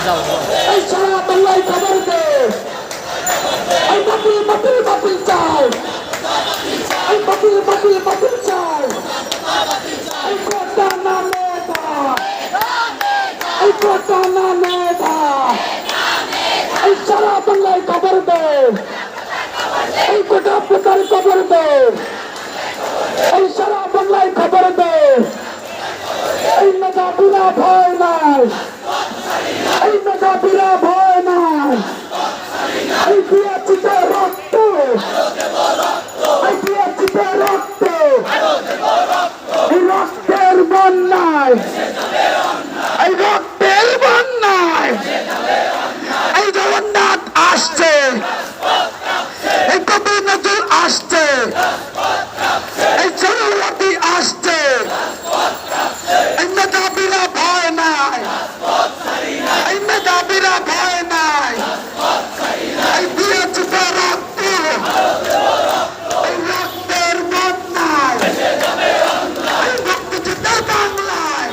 এই সারা বাংলায় খবর দে, এই বাতিল বাতিল বাতিল চাই, এই বাতিল বাতিল বাতিল চাই, এই কোটা না নেতা, এই কোটা না নেতা, এই সারা বাংলায় খবর দে, এই কোটা পোতার খবর দে, এই সারা বাংলায় খবর দে, এই মেধাবীরা ভয় নাই, এই মেধাবীরা ভয় নাই, এই দিয়েছিতে রক্ত, এই দিয়েছিতে রক্ত, এই রক্তের বন্যায়, এই রক্তের বন্যায়, এই জগন্নাথ আসছে, এই কবি নজরুল আসছে, এই সরস্বতী আসছে, এই মেধাবীরা ভয় নাই, এই মেধাবীরা ভয় নাই, এই দিয়েছিতে রক্ত, এই রক্তের বন্যায়, এই রক্ত জিতে বাংলায়।